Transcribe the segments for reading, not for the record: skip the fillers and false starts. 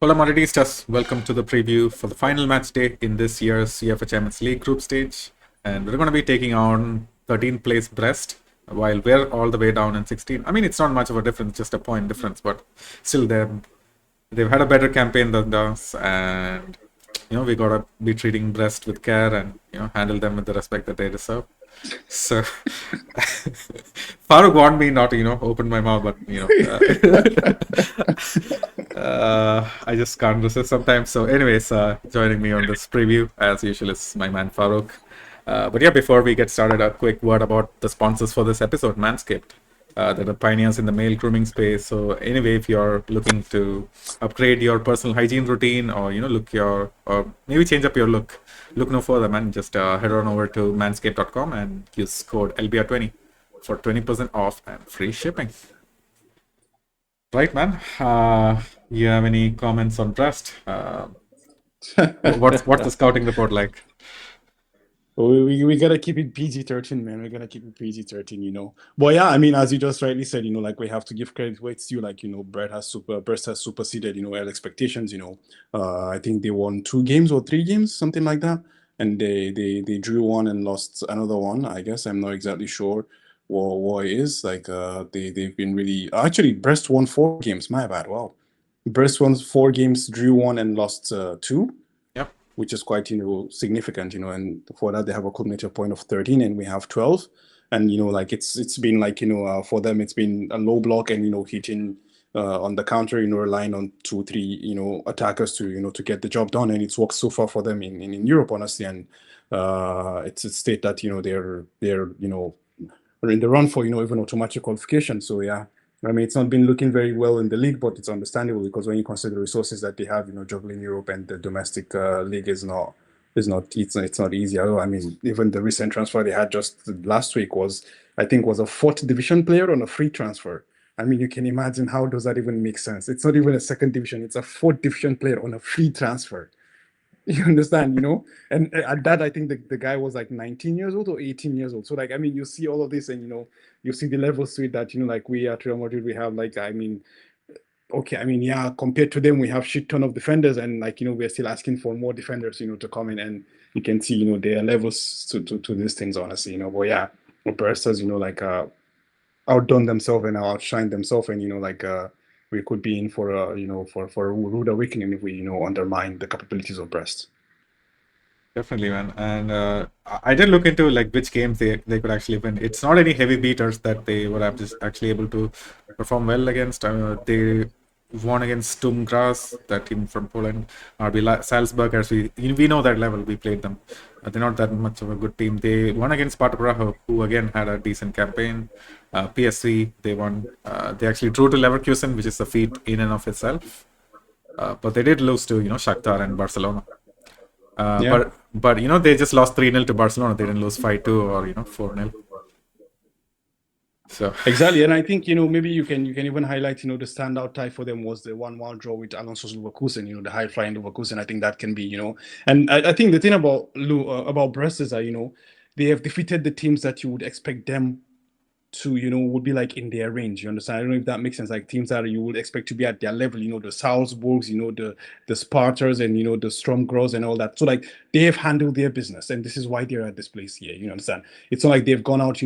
Hola Madridistas, welcome to the preview for the final match day in this year's UEFA Champions League group stage. And we're going to be taking on 13th place Brest, while we're all the way down in 16. I mean, it's not much of a difference, just a point difference, but still they've had a better campaign than us, and we got to be treating Brest with care and handle them with the respect that they deserve. So Farooq warned me not to, open my mouth, but I just can't resist sometimes. So, anyways, joining me on this preview, as usual, is my man Farooq. But yeah, before we get started, a quick word about the sponsors for this episode, Manscaped. They're the pioneers in the male grooming space. So, anyway, if you're looking to upgrade your personal hygiene routine, or or maybe change up your look no further, man. Just head on over to manscaped.com and use code LBR20 for 20% off and free shipping. Right, man. You have any comments on Brest? What's the scouting report like? We gotta keep it PG-13, man. We gotta keep it PG-13. But yeah, I mean, as you just rightly said, like we have to give credit where it's due. Like, Brest has superseded, all expectations. I think they won 2 games or 3 games, something like that, and they drew one and lost another one. I guess I'm not exactly sure what it is. Like, they've been really actually Brest won 4 games. My bad. Wow, Brest won 4 games, drew one, and lost two, Yep. which is quite significant, and for that they have a cumulative point of 13 and we have 12. And like it's been like for them it's been a low block and hitting on the counter, relying on 2 3 attackers to get the job done, and it's worked so far for them in Europe, honestly. And it's a state that they're are in the run for even automatic qualification. So yeah, I mean, it's not been looking very well in the league, but it's understandable because when you consider the resources that they have, juggling Europe and the domestic league it's not easy at all. I mean, even the recent transfer they had just last week I think was a fourth division player on a free transfer. I mean, you can imagine, how does that even make sense? It's not even a second division; it's a fourth division player on a free transfer. You understand? And at that, I think the guy was like 19 years old or 18 years old. So, like, I mean, you see all of this, and you see the levels to it that like we at Real Madrid we have. Like, I mean, okay, I mean, yeah, compared to them, we have shit ton of defenders, and like we're still asking for more defenders, to come in, and you can see there are levels to these things, honestly. But yeah, Barca's like outdone themselves and outshined themselves, and like we could be in for a for a rude awakening if we undermine the capabilities of Brest. Definitely, man. And I did look into like which games they could actually win. It's not any heavy beaters that they were just actually able to perform well against. They won against Sturm Graz, that team from Poland. RB Salzburg, as we know that level. We played them. They're not that much of a good team. They won against Sparta Praha, who again had a decent campaign. PSV, they won. They actually drew to Leverkusen, which is a feat in and of itself. But they did lose to Shakhtar and Barcelona. Yeah. But they just lost 3-0 to Barcelona. They didn't lose 5-2 or 4-0. So Exactly, and I think maybe you can even highlight the standout tie for them was the 1-1 draw with Alonso's Leverkusen, the high flying Leverkusen. I think that can be and I think the thing about Brest is that they have defeated the teams that you would expect them to would be like in their range. You understand? I don't know if that makes sense. Like teams that you would expect to be at their level. The Salzburgs, the Spartans, and the Storm Grows and all that. So like they have handled their business, and this is why they're at this place here. You understand? It's not like they've gone out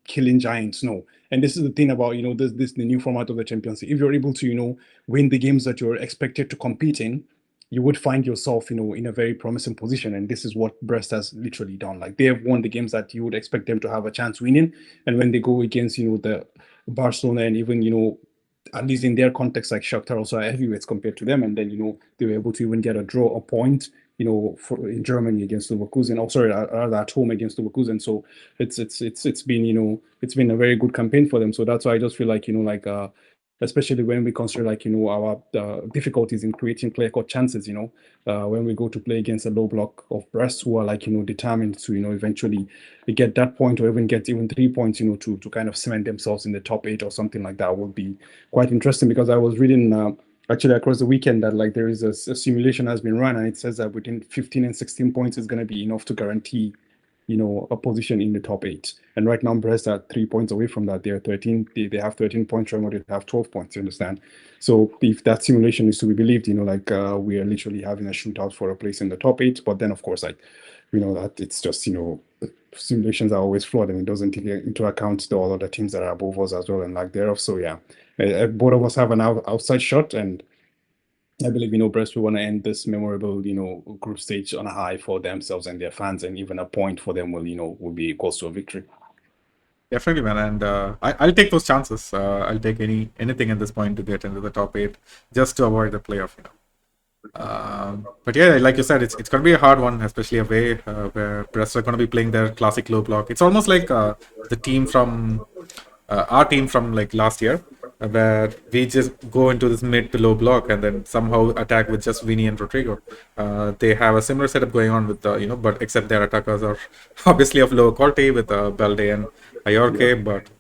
killing giants. No. And this is the thing about this the new format of the Champions League. If you're able to win the games that you're expected to compete in, you would find yourself, in a very promising position. And this is what Brest has literally done. Like they have won the games that you would expect them to have a chance winning. And when they go against, the Barcelona and even, at least in their context, like Shakhtar also are heavyweights compared to them. And then, they were able to even get a draw, a point, in Germany against Leverkusen. Oh, sorry, at home against Leverkusen. So it's been, it's been a very good campaign for them. So that's why I just feel like, especially when we consider like our difficulties in creating clear-cut chances. When we go to play against a low block of Brest, who are like determined to eventually get that point or even get even 3 points, to kind of cement themselves in the top 8 or something like that would be quite interesting. Because I was reading actually across the weekend that like there is a simulation has been run, and it says that within 15 and 16 points is going to be enough to guarantee a position in the top 8. And right now, Brest are 3 points away from that. They're 13. They have 13 points. Real Madrid have 12 points. You understand? So if that simulation is to be believed, we are literally having a shootout for a place in the top 8. But then, of course, that it's just simulations are always flawed, and it doesn't take into account the all other teams that are above us as well and lack thereof. So yeah, both of us have an outside shot, and I believe Brest will want to end this memorable group stage on a high for themselves and their fans, and even a point for them will be equals to a victory. Definitely, man, and I'll take those chances. I'll take anything at this point to get into the top 8, just to avoid the playoff. But yeah, like you said, it's going to be a hard one, especially away, where Brest are going to be playing their classic low block. It's almost like the team from our team from like last year, where we just go into this mid to low block and then somehow attack with just Vini and Rodrigo. They have a similar setup going on with but except their attackers are obviously of lower quality with Balde and Ayorke, but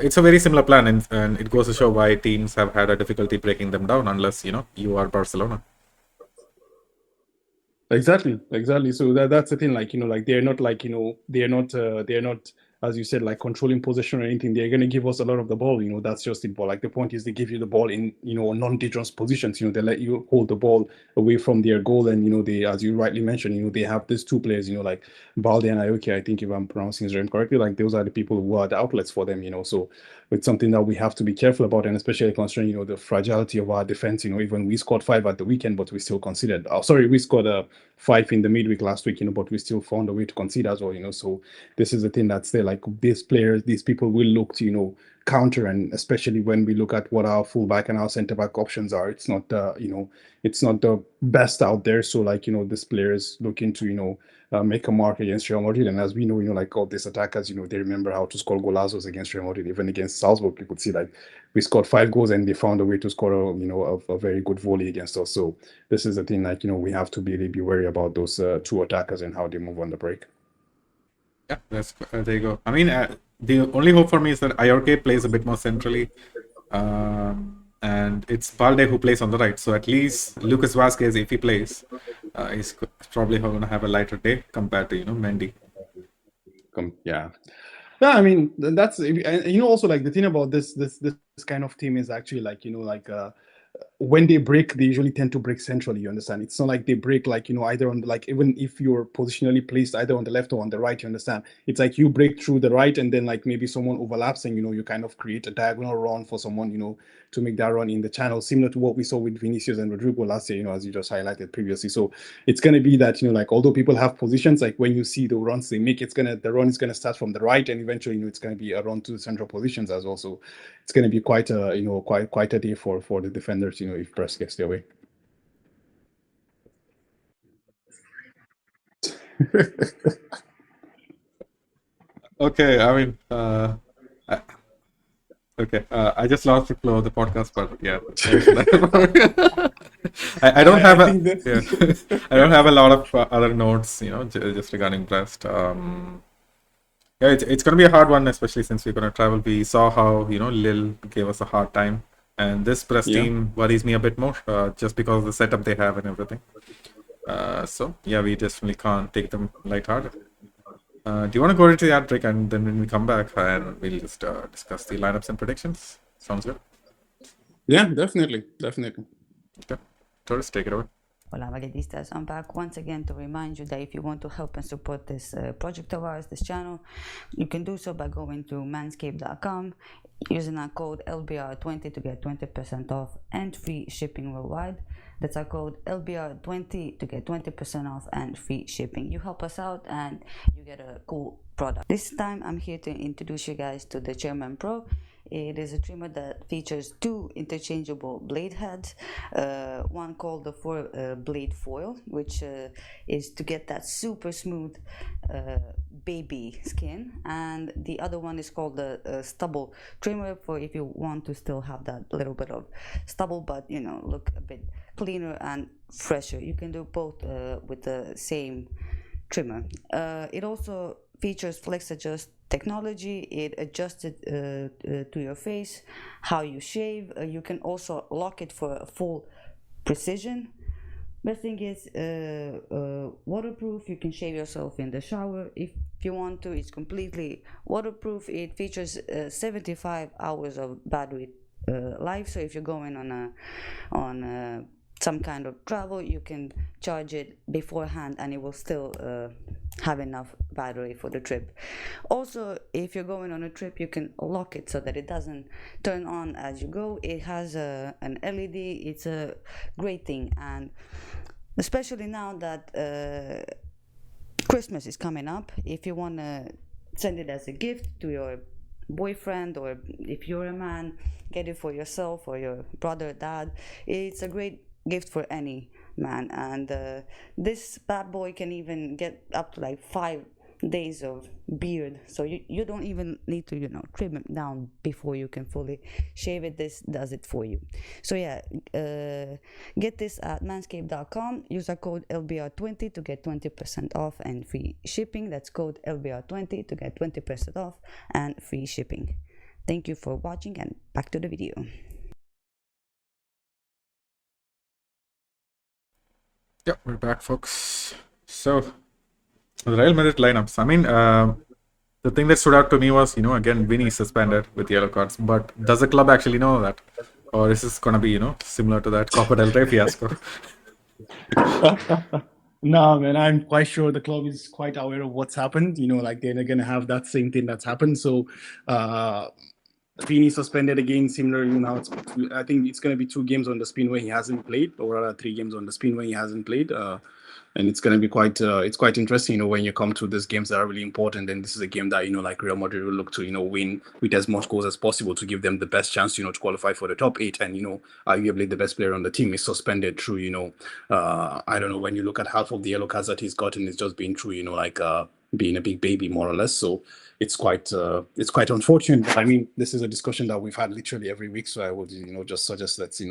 it's a very similar plan, and it goes to show why teams have had a difficulty breaking them down unless you are Barcelona. Exactly. So that's the thing. They're not they're not, as you said, like controlling possession or anything. They're going to give us a lot of the ball. That's just it. But like the point is, they give you the ball in non-dangerous positions. They let you hold the ball away from their goal, and they, as you rightly mentioned, they have these two players. Like Balde and Ayoke. I think if I'm pronouncing his name correctly, like those are the people who are the outlets for them. So it's something that we have to be careful about, and especially considering the fragility of our defense. Even we scored 5 at the weekend, but we still considered. Oh, sorry, we scored 5 in the midweek last week, but we still found a way to concede as well. So this is the thing that's there. Like these players, these people will look to counter, and especially when we look at what our fullback and our centre back options are, it's not it's not the best out there. So these players looking to make a mark against Real Madrid. And as we know, like all these attackers, they remember how to score golazos against Real Madrid. Even against Salzburg, you could see like we scored 5 goals and they found a way to score a very good volley against us. So this is the thing, we have to really be wary about those 2 attackers and how they move on the break. Yeah, there you go. I mean, the only hope for me is that Ayorke plays a bit more centrally, and it's Balde who plays on the right. So at least Lucas Vazquez, if he plays, is probably going to have a lighter day compared to Mendy. Yeah. I mean that's also like the thing about this kind of team is actually when they break, they usually tend to break centrally. You understand? It's not like they break either on even if you're positionally placed either on the left or on the right. You understand? It's like you break through the right, and then like maybe someone overlaps, and you kind of create a diagonal run for someone to make that run in the channel, similar to what we saw with Vinicius and Rodrigo last year. As you just highlighted previously. So it's gonna be that like although people have positions, like when you see the runs they make, the run is gonna start from the right, and eventually it's gonna be a run to the central positions as well. So it's going to be quite a quite a day for the defenders if Brest gets their way. Okay, I mean, okay, I just lost the flow of the podcast, but yeah, thanks for that. I don't have I don't have a lot of other notes, just regarding Brest. Yeah, it's going to be a hard one, especially since we're going to travel. We saw how Lille gave us a hard time, and this Brest team worries me a bit more, just because of the setup they have and everything. So yeah, we definitely can't take them lighthearted. Do you want to go into the ad break, and then when we come back, and we'll just discuss the lineups and predictions? Sounds good. Yeah, definitely. Okay, Torres, take it away. Hola Madridistas, I'm back once again to remind you that if you want to help and support this project of ours, this channel, you can do so by going to manscaped.com, using our code LBR20 to get 20% off and free shipping worldwide. That's our code LBR20 to get 20% off and free shipping. You help us out and you get a cool product. This time I'm here to introduce you guys to the Chairman Pro. It is a trimmer that features 2 interchangeable blade heads, one called the 4-blade foil, which is to get that super smooth baby skin, and the other one is called the stubble trimmer, for if you want to still have that little bit of stubble but look a bit cleaner and fresher. You can do both with the same trimmer. It also features flex adjust technology. It adjusts it to your face, how you shave. You can also lock it for a full precision. Best thing is waterproof. You can shave yourself in the shower if you want to. It's completely waterproof. It features 75 hours of battery life. So if you're going on some kind of travel, you can charge it beforehand and it will still have enough battery for the trip. Also, if you're going on a trip, you can lock it so that it doesn't turn on as you go. It has an LED. It's a great thing, and especially now that Christmas is coming up, if you want to send it as a gift to your boyfriend, or if you're a man, get it for yourself or your brother, dad. It's a great gift for any man, and this bad boy can even get up to like 5 days of beard, so you don't even need to trim it down before you can fully shave it. This does it for you. So yeah, get this at manscaped.com. Use our code LBR20 to get 20% off and free shipping. That's code LBR20 to get 20% off and free shipping. Thank you for watching, and back to the video. Yeah, we're back, folks. So, the Real Madrid lineups. I mean, the thing that stood out to me was, again, Vinny suspended with yellow cards. But does the club actually know that? Or is this going to be, similar to that Copa del Rey fiasco? No, man, I'm quite sure the club is quite aware of what's happened. Like they're going to have that same thing that's happened. So, Vini suspended again, similar. I think it's going to be 2 games on the spin where he hasn't played, or rather 3 games on the spin where he hasn't played. And it's going to be quite interesting, when you come to these games that are really important. And this is a game that, like Real Madrid will look to, win with as much goals as possible to give them the best chance, to qualify for the top 8. And, arguably the best player on the team is suspended through, I don't know, when you look at half of the yellow cards that he's gotten, it's just been through, being a big baby, more or less. So it's quite unfortunate. I mean, this is a discussion that we've had literally every week. So I would, just suggest let's,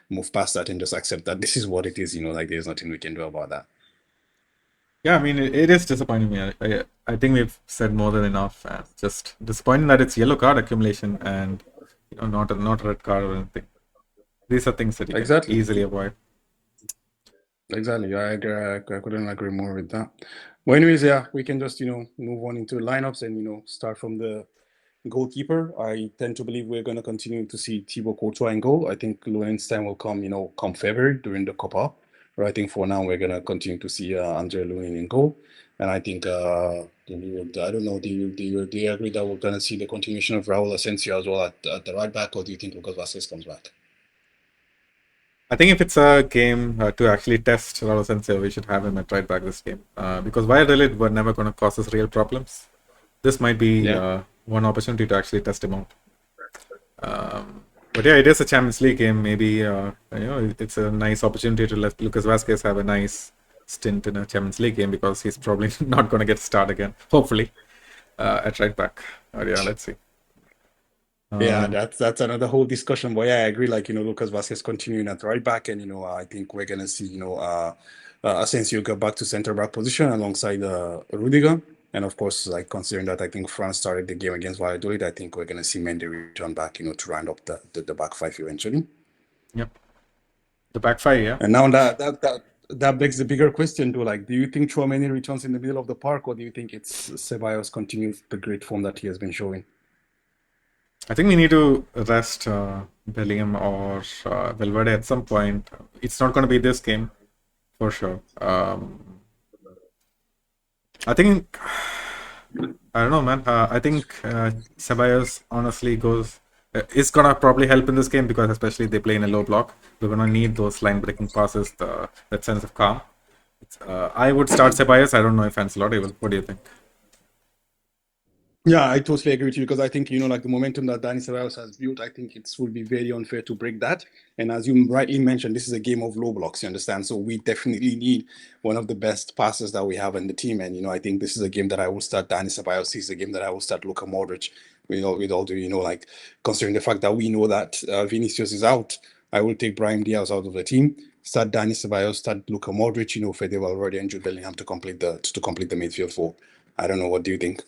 move past that and just accept that this is what it is. Like there's nothing we can do about that. Yeah, I mean, it is disappointing me. I think we've said more than enough. Just disappointing that it's yellow card accumulation and not a red card or anything. These are things that you can easily avoid. Exactly. I agree. I couldn't agree more with that. Well, anyways, yeah, we can just move on into lineups and start from the goalkeeper. I tend to believe we're going to continue to see Thibaut Courtois in goal. I think Lowenstein will come February during the Copa. But I think for now we're going to continue to see Andre Lunin in goal. And I think I don't know. Do you agree that we're going to see the continuation of Raul Asensio as well at the right back, or do you think Lucas Vázquez comes back? I think if it's a game to actually test Raul Asensio, we should have him at right back this game. Because Valladolid were never going to cause us real problems. This might be one opportunity to actually test him out. But yeah, it is a Champions League game. Maybe it's a nice opportunity to let Lucas Vázquez have a nice stint in a Champions League game, because he's probably not going to get a start again, hopefully, at right back. Yeah, let's see. Yeah, that's another whole discussion. But yeah, I agree. Like, Lucas Vázquez continuing at right back, and I think we're gonna see Asensio go back to center back position alongside Rudiger. And of course, like considering that I think France started the game against Valladolid, I think we're gonna see Mendy return back, to round up the back 5 eventually. Yep. The back 5, yeah. And now that begs the bigger question to do you think Tchouaméni returns in the middle of the park, or do you think it's Ceballos continues the great form that he has been showing? I think we need to rest Bellingham or Valverde at some point. It's not going to be this game, for sure. I think, I don't know, man. I think Ceballos honestly is going to probably help in this game, because especially they play in a low block. We're going to need those line-breaking passes, that sense of calm. I would start Ceballos. I don't know if Ancelotti will. What do you think? Yeah, I totally agree with you, because I think, like the momentum that Dani Ceballos has built, I think it would be very unfair to break that. And as you rightly mentioned, this is a game of low blocks, you understand? So we definitely need one of the best passes that we have in the team. And, I think this is a game that I will start Dani Ceballos. This is a game that I will start Luka Modric. With all the, considering the fact that we know that Vinicius is out, I will take Brahim Diaz out of the team. Start Dani Ceballos, start Luka Modric, Fede Valverde and Jude Bellingham to complete the midfield four. I don't know. What do you think?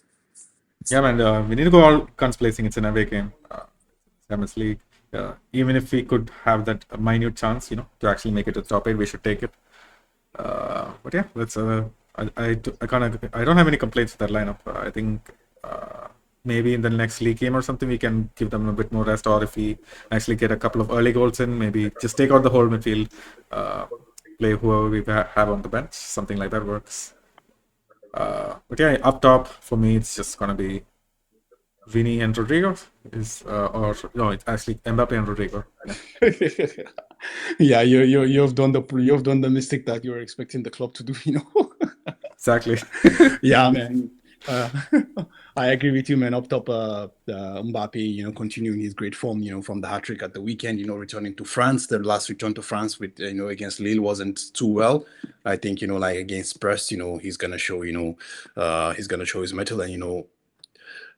Yeah, man, we need to go all guns blazing. It's an away game, Champions League. Even if we could have that minute chance, to actually make it to the top 8, we should take it. But yeah, that's I don't have any complaints with that lineup. I think maybe in the next league game or something we can give them a bit more rest, or if we actually get a couple of early goals in, maybe just take out the whole midfield, play whoever we have on the bench, something like that works. But yeah, up top for me it's just gonna be Vini and Rodrigo or no, it's actually Mbappe and Rodrigo. Yeah. Yeah, you've done the mistake that you were expecting the club to do, Exactly. Yeah, man. I agree with you, man. Up top, Mbappe, continuing his great form, from the hat trick at the weekend, returning to France. The last return to France with, against Lille wasn't too well. I think, like against Brest, he's gonna show, he's gonna show his mettle and,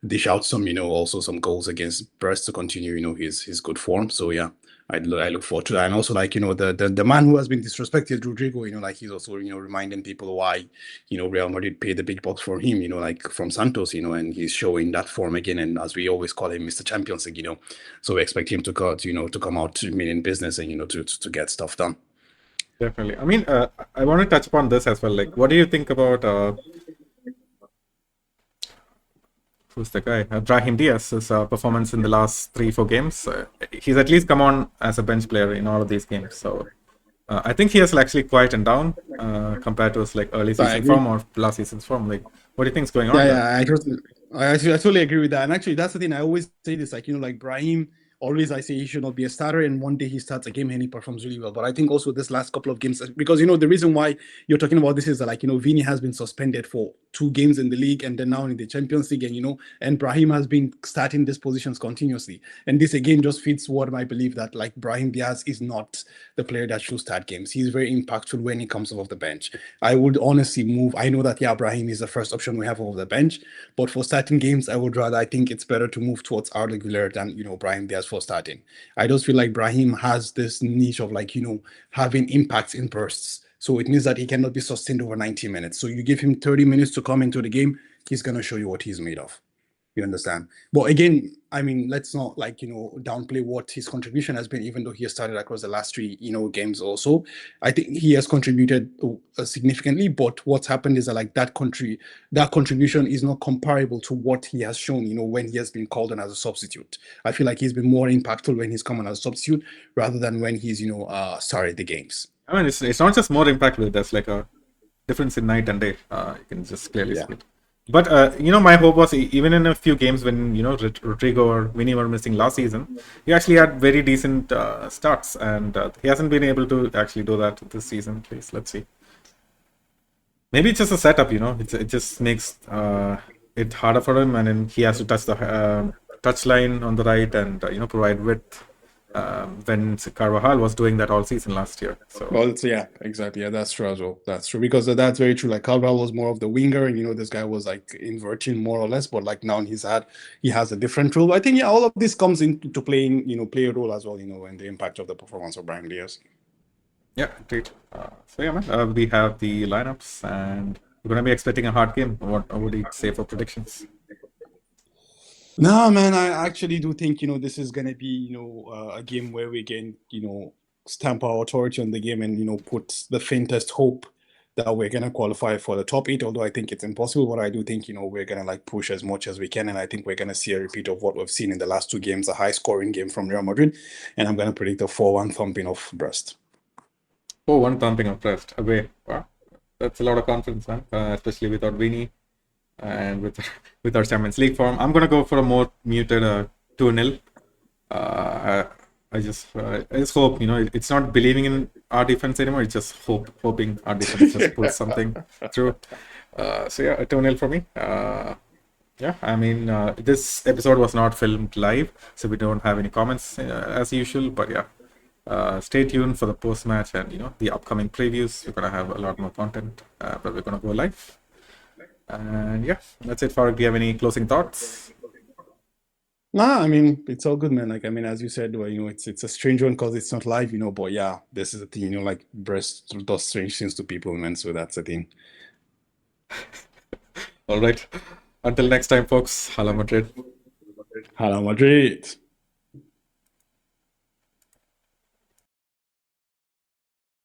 dish out some, also some goals against Brest to continue, his good form. So yeah, I look forward to that. And also like, the man who has been disrespected, Rodrigo, like he's also, reminding people why, Real Madrid paid the big bucks for him, like from Santos, and he's showing that form again. And as we always call him, Mr. Champions League, so we expect him to come out to mean in business and, to get stuff done. Definitely. I mean, I want to touch upon this as well. Like, what do you think about who's the guy? Brahim Diaz's performance in the last 3-4 games. He's at least come on as a bench player in all of these games. So I think he has actually quietened down compared to his like early season form or last season's form. Like, what do you think is going on there? Yeah, I totally agree with that. And actually, that's the thing. I always say this, like, like Brahim, always I say he should not be a starter. And one day he starts a game and he performs really well. But I think also this last couple of games, because, the reason why you're talking about this is that, like, Vini has been suspended for 2 games in the league and then now in the Champions League. And, and Brahim has been starting these positions continuously. And this again just fits what I believe that, like, Brahim Diaz is not the player that should start games. He's very impactful when he comes off the bench. I would honestly move. I know that, yeah, Brahim is the first option we have off the bench. But for starting games, I think it's better to move towards Arda Güler than, Brahim Diaz for starting. I just feel like Brahim has this niche of like, having impacts in bursts. So it means that he cannot be sustained over 90 minutes. So you give him 30 minutes to come into the game, he's going to show you what he's made of. You understand? But again, I mean, let's not like, downplay what his contribution has been, even though he has started across the last 3, games also. I think he has contributed significantly, but what's happened is that like that contribution is not comparable to what he has shown, when he has been called on as a substitute. I feel like he's been more impactful when he's come on as a substitute rather than when he's, started the games. I mean, it's not just more impactful. There's like a difference in night and day. You can just clearly see it. But my hope was even in a few games when Rodrigo or Vini were missing last season, he actually had very decent starts, and he hasn't been able to actually do that this season. Please, let's see. Maybe it's just a setup, it just makes it harder for him, and then he has to touch the touch line on the right and provide width. When Carvajal was doing that all season last year. So yeah, exactly. Yeah, that's true as well. That's true because that's very true. Like Carvajal was more of the winger, and this guy was like inverting more or less. But like now he has a different role. I think all of this comes into playing, play a role as well, and the impact of the performance of Brahim Diaz. Yeah, great. So yeah, man, we have the lineups, and we're gonna be expecting a hard game. What would you say for predictions? No, man, I actually do think, this is going to be, a game where we can, stamp our authority on the game and, put the faintest hope that we're going to qualify for the top 8, although I think it's impossible. But I do think, we're going to like push as much as we can. And I think we're going to see a repeat of what we've seen in the last 2 games, a high scoring game from Real Madrid. And I'm going to predict a 4-1 thumping of Brest. 4-1 thumping of Brest away. Wow. That's a lot of confidence, man, especially without Vini. And with our Champions League form, I'm gonna go for a more muted 2-0. I just hope it's not believing in our defense anymore. It's just hoping our defense just pulls something through. So yeah, a 2-0 for me. Yeah, I mean this episode was not filmed live, so we don't have any comments as usual. But yeah, stay tuned for the post match and the upcoming previews. We're gonna have a lot more content, but we're gonna go live. And yeah, that's it, Farooq. Do you have any closing thoughts? Nah, I mean, it's all good, man. Like, I mean, as you said, well, it's a strange one because it's not live, but yeah, this is the thing, like Brest does strange things to people, man. So that's the thing. All right. Until next time, folks. Hala Madrid. Hala Madrid.